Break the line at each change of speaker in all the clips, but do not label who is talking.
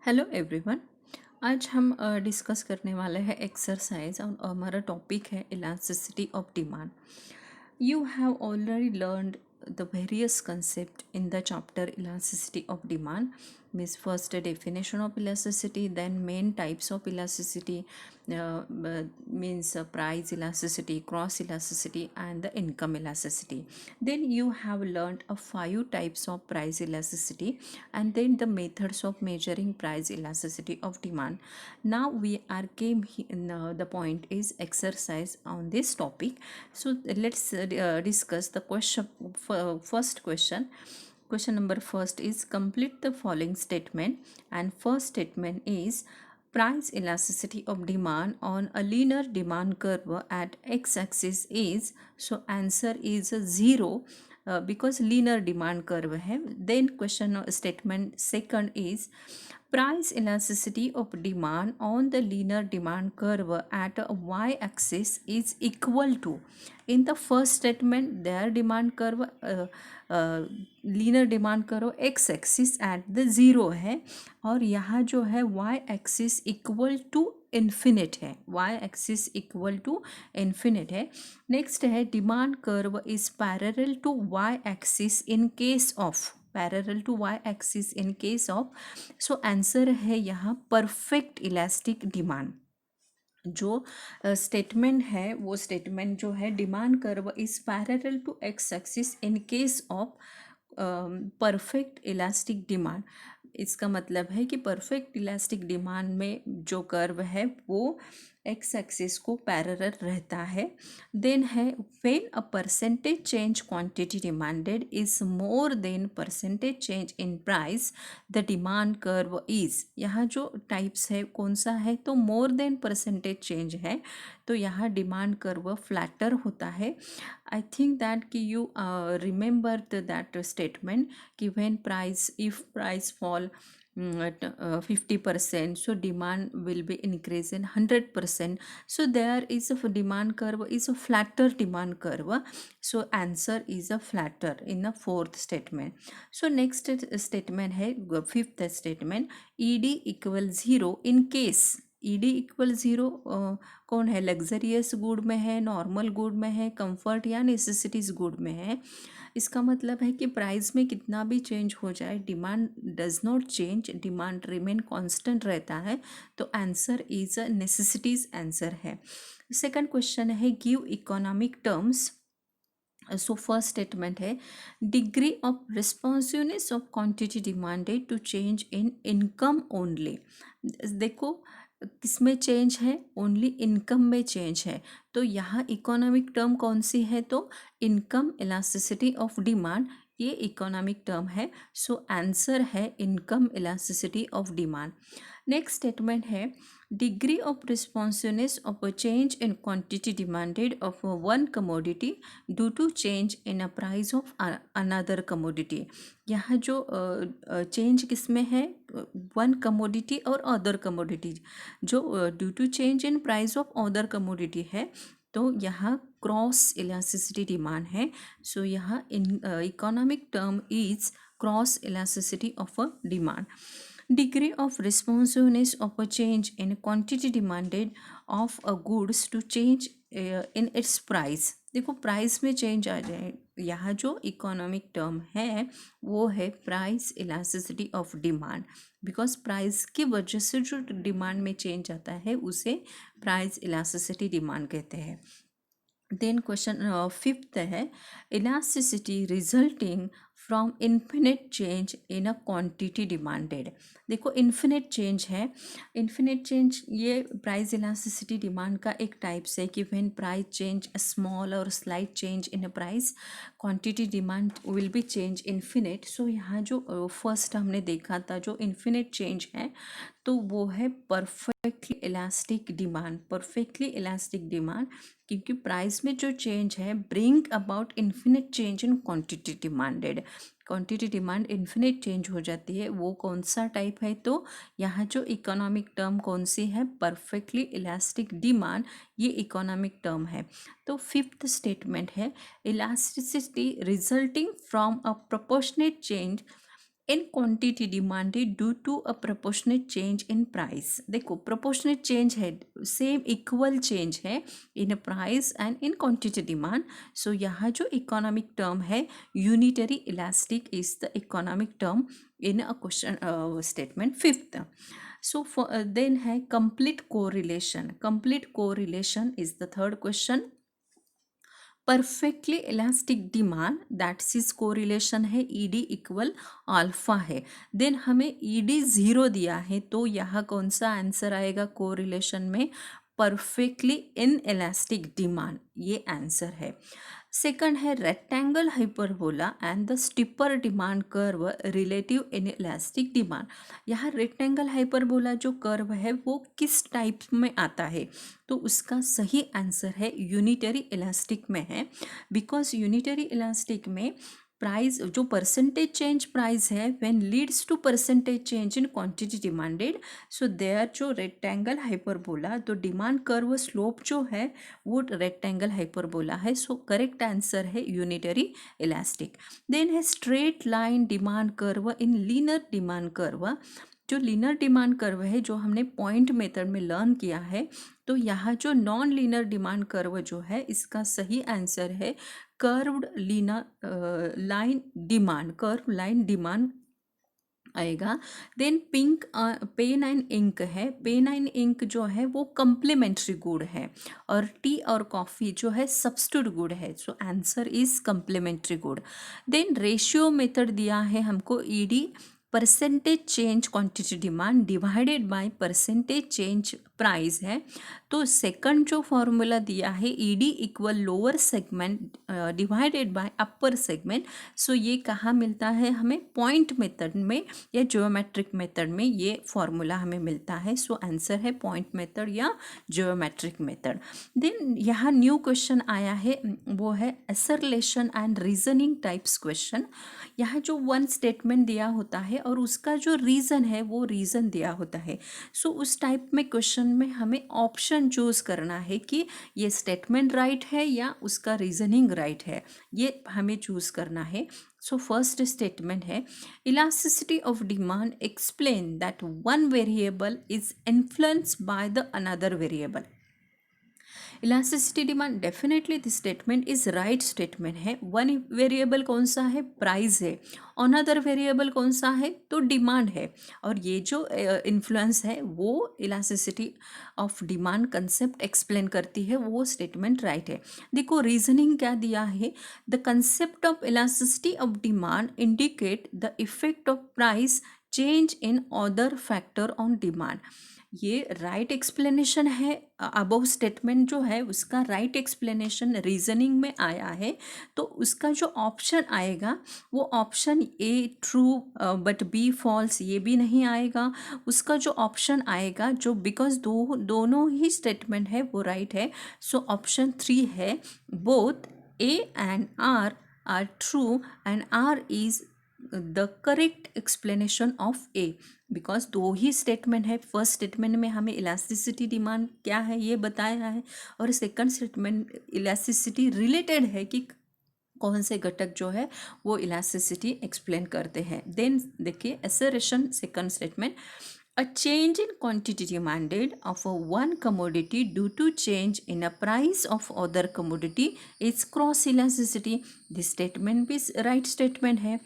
Hello everyone. आज हम discuss करने वाले हैं एक्सरसाइज और हमारा टॉपिक है elasticity of demand. You have already learned the various concept in the chapter elasticity of demand. Means first a definition of elasticity, then main types of elasticity, means price elasticity, cross elasticity, and the income elasticity. Then you have learned a 5 types of price elasticity, and then the methods of measuring price elasticity of demand. Now we are the point is exercise on this topic. So let's discuss the question. First question. Question number first is complete the following statement, and first statement is price elasticity of demand on a linear demand curve at x-axis is, so answer is 0 because linear demand curve hai. Then question statement second is price elasticity of demand on the linear demand curve at a y-axis is equal to. In the first statement their demand curve linear demand करो X axis at the zero है, और यहाँ जो है Y axis equal to infinite है. Y axis equal to infinite है. Next है demand curve is parallel to Y axis in case of, parallel to Y axis in case of. So answer है यहाँ परफेक्ट इलास्टिक डिमांड. जो statement है वो statement जो है demand curve is parallel to X axis in case of perfect elastic demand. इसका मतलब है कि परफेक्ट इलास्टिक डिमांड में जो कर्व है वो एक्स एक्सिस को पैरेलल रहता है. देन है when a percentage change quantity demanded is more than percentage change in price the demand curve is. यहाँ जो टाइप्स है कौन सा है, तो मोर देन परसेंटेज चेंज है, तो यहाँ डिमांड कर्व फ्लैटर होता है. आई थिंक दैट कि यू रिमेंबर दैट स्टेटमेंट कि when price if price fall 50%, so demand will be increase in 100%. So there is a demand curve is a flatter demand curve. So answer is a flatter in the fourth statement. So next statement है fifth statement, ed equal 0 in case. ed equal zero कौन है, luxurious good में है, normal good में है, comfort या necessities good में है. इसका मतलब है कि प्राइस में कितना भी चेंज हो जाए demand does not change, demand remain constant रहता है. तो answer is a necessities answer है. सेकंड क्वेश्चन है give economic terms. So first statement है degree of responsiveness of quantity demanded to change in income only. देखो किस में change है, ओनली इनकम में चेंज है. तो यहाँ इकोनॉमिक टर्म कौन सी है, तो इनकम इलास्टिसिटी ऑफ डिमांड, ये इकोनॉमिक टर्म है. सो आंसर है income elasticity of demand. Next statement है degree of responsiveness of a change in quantity demanded of one commodity due to change in a price of another commodity. यहाँ जो change किस में है, one commodity और other commodity, जो due to change in price of other commodity है, तो यहाँ क्रॉस इलास्टिसिटी डिमांड है. सो यहाँ economic term is cross elasticity of a demand. Degree of responsiveness of a change in quantity demanded of a goods to change in its price. देखो price में change आ जाए, यहाँ जो इकोनॉमिक टर्म है वो है price elasticity of demand. Because price की वजह से जो डिमांड में चेंज आता है उसे प्राइस इलास्टिसिटी डिमांड कहते हैं. देन क्वेश्चन फिफ्थ है elasticity resulting from infinite change in a quantity demanded. देखो इन्फिनिट चेंज है, इन्फिनिट चेंज ये प्राइस इलास्टिसिटी डिमांड का एक टाइप्स है कि व्हेन प्राइस चेंज स्मॉल और slight change in a price quantity demand will be change infinite. So यहाँ जो फर्स्ट हमने देखा था जो इन्फिनिट चेंज है तो वो है perfectly elastic demand. Perfectly elastic demand क्योंकि प्राइस में जो चेंज है bring about infinite change in quantity demanded. Quantity demand infinite change हो जाती है, वो कौन सा टाइप है, तो यहाँ जो इकोनॉमिक टर्म कौन सी है, परफेक्टली इलास्टिक डिमांड, ये इकोनॉमिक टर्म है. तो फिफ्थ स्टेटमेंट है elasticity resulting from a proportionate change in quantity demanded due to a proportionate change in price. देखो प्रोपोर्शनेट चेंज है, सेम इक्वल चेंज है in price and in quantity demand. So यहाँ जो economic term है unitary elastic is the economic term in a question statement fifth. So then है complete correlation. Complete correlation is the third question. Perfectly elastic demand that is correlation है ED equal alpha है। Then हमें ED zero दिया है, तो यहाँ कौन सा आंसर आएगा कोरिलेशन में? परफेक्टली इन इलास्टिक डिमांड, ये आंसर है। सेकंड है rectangle hyperbola and the stripper demand curve relative in elastic demand. यहाँ रेक्टेंगल हाइपरबोला जो कर्व है वो किस टाइप में आता है? तो उसका सही आंसर है यूनिटरी इलास्टिक में है। बिकॉज यूनिटरी इलास्टिक में प्राइस जो परसेंटेज चेंज प्राइस है when leads to percentage change in quantity demanded. So there जो रेक्टेंगल हाइपरबोला तो डिमांड कर्व स्लोप जो है वो रेक्टेंगल हाइपरबोला है। सो करेक्ट आंसर है यूनिटरी इलास्टिक। देन है straight line demand curve in linear demand curve. जो linear demand curve है जो हमने पॉइंट मेथड में लर्न किया है, तो यहाँ जो नॉन लीनियर डिमांड कर्व जो है इसका सही आंसर है curved linear line demand, curve line demand आएगा। Then pink pen and ink है। पेन एंड इंक जो है वो कम्प्लीमेंट्री गुड है और टी और कॉफ़ी जो है सब्स्टिट्यूट गुड है। So answer is complementary good. Then ratio method दिया है हमको ED percentage change quantity demand divided by percentage change price है। तो सेकंड जो फॉर्मूला दिया है ED equal lower segment divided by upper segment. So ये कहाँ मिलता है हमें? पॉइंट मेथड में या ज्योमेट्रिक मेथड में ये फॉर्मूला हमें मिलता है। सो आंसर है पॉइंट मेथड या ज्योमेट्रिक मेथड। देन यहाँ न्यू क्वेश्चन आया है, वो है असरलेशन एंड रीजनिंग टाइप्स क्वेश्चन। यहाँ जो वन स्टेटमेंट दिया होता है और उसका जो रीज़न है वो रीज़न दिया होता है। सो उस टाइप में क्वेश्चन में हमें ऑप्शन चूज़ करना है कि ये स्टेटमेंट राइट है या उसका रीजनिंग राइट है, ये हमें चूज़ करना है। सो फर्स्ट स्टेटमेंट है elasticity of demand explain that one variable is influenced by the another variable. Elasticity demand definitely this statement is right statement है। वन वेरिएबल कौन सा है? प्राइस है। अनदर वेरिएबल कौन सा है? तो डिमांड है। और ये जो इन्फ्लुएंस है वो elasticity of demand concept explain करती है, वो स्टेटमेंट राइट है। देखो रीजनिंग क्या दिया है, the concept of elasticity of demand indicate the effect of price change in other factor on demand. ये राइट एक्सप्लेनेशन है। अबव स्टेटमेंट जो है उसका राइट एक्सप्लेनेशन रीजनिंग में आया है। तो उसका जो ऑप्शन आएगा वो option A true but B false, ये भी नहीं आएगा। उसका जो ऑप्शन आएगा जो बिकॉज दोनों ही स्टेटमेंट है वो राइट है। सो ऑप्शन 3 है both A and R true and R is the correct explanation of A. Because दो ही स्टेटमेंट है। फर्स्ट स्टेटमेंट में हमें इलास्टिसिटी डिमांड क्या है ये बताया है और सेकंड स्टेटमेंट इलास्टिसिटी रिलेटेड है कि कौन से घटक जो है वो इलास्टिसिटी एक्सप्लेन करते हैं। देन देखिए assertion second statement a change in quantity demanded of a one commodity due to change in a price of other commodity is cross elasticity। this statement भी right statement है।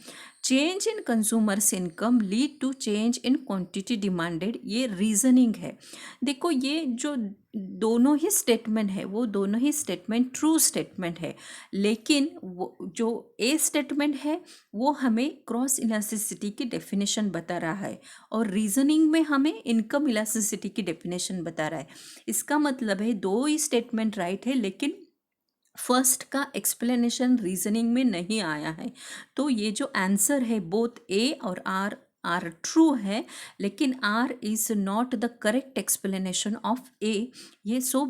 Change in consumers income lead to change in quantity demanded, ये reasoning है। देखो ये जो दोनों ही statement है वो दोनों ही स्टेटमेंट ट्रू स्टेटमेंट है, लेकिन वो जो ए स्टेटमेंट है वो हमें क्रॉस इलास्टिसिटी की डेफिनेशन बता रहा है और रीजनिंग में हमें इनकम इलास्टिसिटी की डेफिनेशन बता रहा है। इसका मतलब है दो ही स्टेटमेंट राइट है लेकिन फर्स्ट का एक्सप्लेनेशन रीजनिंग में नहीं आया है। तो ये जो आंसर है बोथ ए और आर ट्रू है, लेकिन R is not the correct explanation of A. ये सो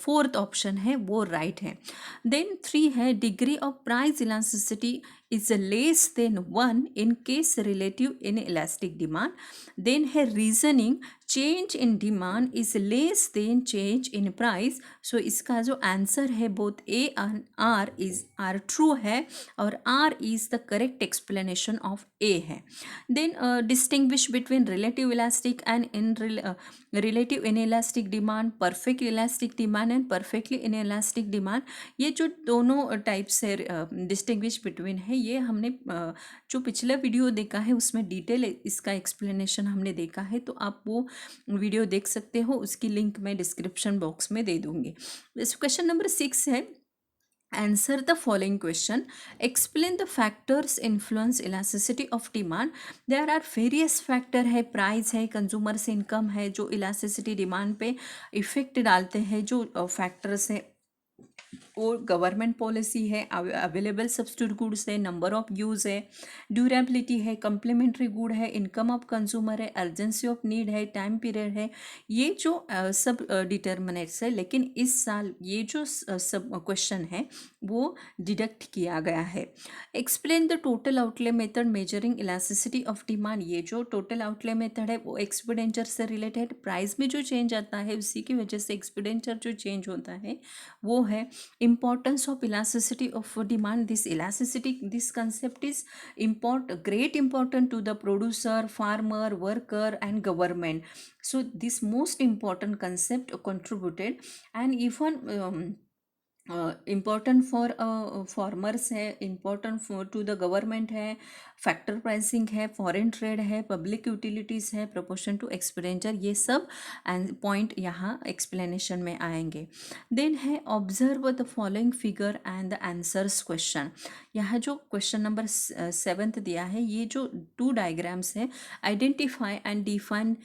फोर्थ ऑप्शन है वो राइट है। देन 3 है degree of price elasticity is less than 1 in case relative inelastic demand, then her reasoning change in demand is less than change in price. So इसका जो answer है both A and R is are true है और R is the correct explanation of A है. Then distinguish between relative elastic and relative inelastic demand, perfect elastic demand and perfectly inelastic demand. ये जो दोनों type से distinguish between है, ये हमने जो पिछला वीडियो देखा है उसमें डिटेल इसका एक्सप्लेनेशन हमने देखा है, तो आप वो वीडियो देख सकते हो, उसकी लिंक मैं डिस्क्रिप्शन बॉक्स में दे दूंगी. क्वेश्चन नंबर 6 है, answer the following question. Explain the factors influence elasticity of demand. There are various factor है, प्राइस है, कंज्यूमर्स इनकम है, जो इलास्टिसिटी डिमांड पे इफेक्ट डालते हैं. जो फैक्टर्स है वो गवर्नमेंट पॉलिसी है, अवेलेबल सब्स्टिट्यूट गुड्स है, नंबर ऑफ यूज़ है, ड्यूरेबिलिटी है, कम्प्लीमेंट्री गुड है, इनकम ऑफ कंज्यूमर है, अर्जेंसी ऑफ नीड है, टाइम पीरियड है. ये जो सब डिटर्मिनेट्स है, लेकिन इस साल ये जो सब क्वेश्चन है वो डिडक्ट किया गया है. Explain the total outlay method measuring elasticity of demand. ये जो टोटल आउटले मेथड है वो एक्सपेंडिचर से रिलेटेड, प्राइस में जो चेंज आता है उसी की वजह से एक्सपेंडिचर जो चेंज होता है वो है. Importance of elasticity of demand. This elasticity, this concept is great important to the producer, farmer, worker and government. So this most important concept contributed, and even important for farmers है, important for to the government है, factor pricing है, foreign trade है, public utilities है, proportion to expenditure, ये सब point यहाँ explanation में आएंगे. देन है observe the following figure and the answers question. यहाँ जो क्वेश्चन नंबर 7 दिया है, ये जो 2 डायग्राम्स है, identify and define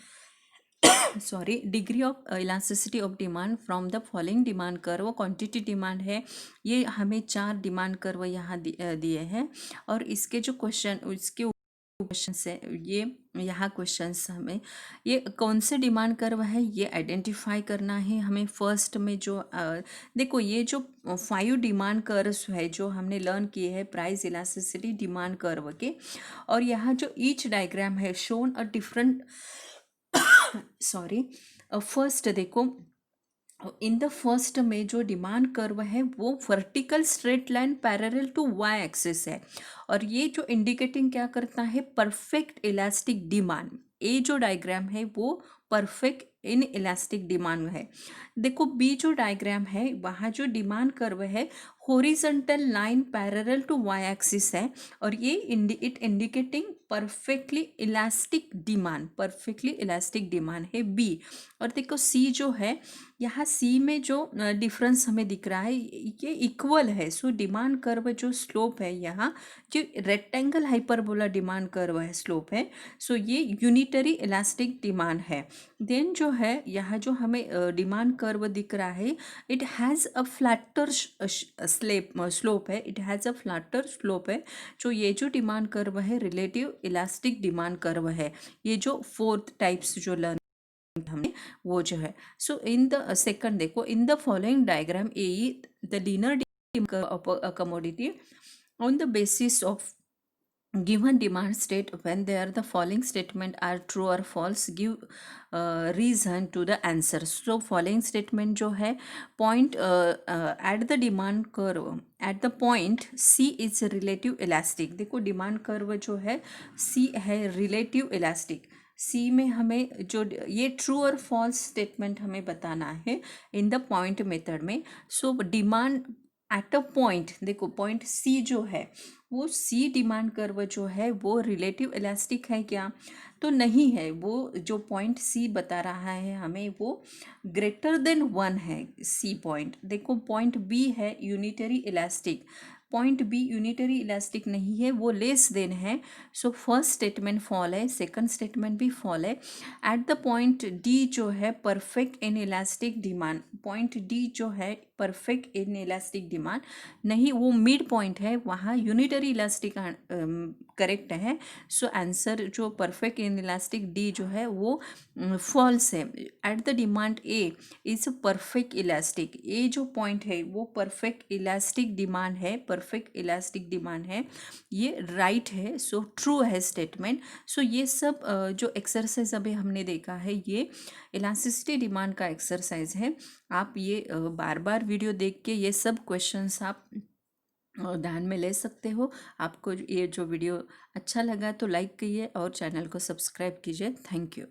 sorry degree of elasticity of demand from the following demand curve. Quantity demand है, ये हमें 4 डिमांड कर्व यहाँ दिए हैं, और इसके जो क्वेश्चन, इसके क्वेश्चन है, ये यहाँ क्वेश्चंस हमें, ये कौन से डिमांड कर्व है ये आइडेंटिफाई करना है हमें. फर्स्ट में जो देखो, ये जो 5 डिमांड कर्व्स है जो हमने लर्न किए हैं प्राइस इलास्टिसिटी डिमांड कर्व के, और यहाँ जो ईच डायग्राम है shown a different sorry first देखो, इन द फर्स्ट में जो डिमांड कर्व है वो vertical straight line parallel to Y axis है, और ये जो इंडिकेटिंग क्या करता है, परफेक्ट इलास्टिक डिमांड. ए जो डायग्राम है वो परफेक्ट इन इलास्टिक डिमांड है. देखो बी जो डायग्राम है वहाँ जो डिमांड कर्व है horizontal line parallel to Y axis है, और ये it indicating perfectly elastic demand, perfectly elastic demand है बी. और देखो सी जो है, यहाँ सी में जो डिफरेंस हमें दिख रहा है ये इक्वल है. सो डिमांड कर्व जो स्लोप है, यहाँ जो रेक्टेंगल हाइपरबोला डिमांड कर्व है स्लोप है, सो ये यूनिटरी इलास्टिक डिमांड है. देन जो है यहाँ जो हमें डिमांड कर्व दिख रहा है, it has a flatter slope है, it has a flatter slope है. जो ये जो डिमांड कर्व है रिलेटिव इलास्टिक डिमांड कर्व है, ये जो 4th टाइप्स जो लर्न हमने वो जो है. सो इन द सेकंड देखो, in the following diagram A the linear of a commodity on the basis of given demand state, when there the following statement are true or false, give reason to the answer. So following statement जो है, point at the demand curve at the point C is relative elastic. देखो demand curve जो है C है relative elastic. सी में हमें जो ये ट्रू और फॉल्स स्टेटमेंट हमें बताना है इन द पॉइंट मेथड में. So demand at a point, देखो पॉइंट सी जो है वो सी डिमांड कर्व जो है वो रिलेटिव इलास्टिक है क्या, तो नहीं है. वो जो पॉइंट सी बता रहा है हमें वो ग्रेटर देन 1 है सी पॉइंट. देखो पॉइंट बी है unitary elastic, point B unitary elastic नहीं है, वो लेस देन है. सो फर्स्ट स्टेटमेंट फॉल है, सेकंड स्टेटमेंट भी फॉल है. एट द पॉइंट डी जो है perfect inelastic demand, point D जो है परफेक्ट इन इलास्टिक डिमांड नहीं, वो मिड पॉइंट है, वहाँ यूनिटरी इलास्टिक करेक्ट है। सो आंसर जो परफेक्ट इन इलास्टिक डी जो है वो फॉल्स है। At the demand A is perfect elastic, A जो पॉइंट है वो परफेक्ट इलास्टिक डिमांड है, परफेक्ट इलास्टिक डिमांड है, ये राइट है। सो ट्रू है स्टेटमेंट। सो ये सब जो एक्सरसाइज अभी हमने देखा है ये इलास्टिसिटी डिमांड का एक्सरसाइज है। आप ये बार बार वीडियो देख के ये सब क्वेश्चंस आप ध्यान में ले सकते हो। आपको ये जो वीडियो अच्छा लगा तो लाइक कीजिए और चैनल को सब्सक्राइब कीजिए। Thank you.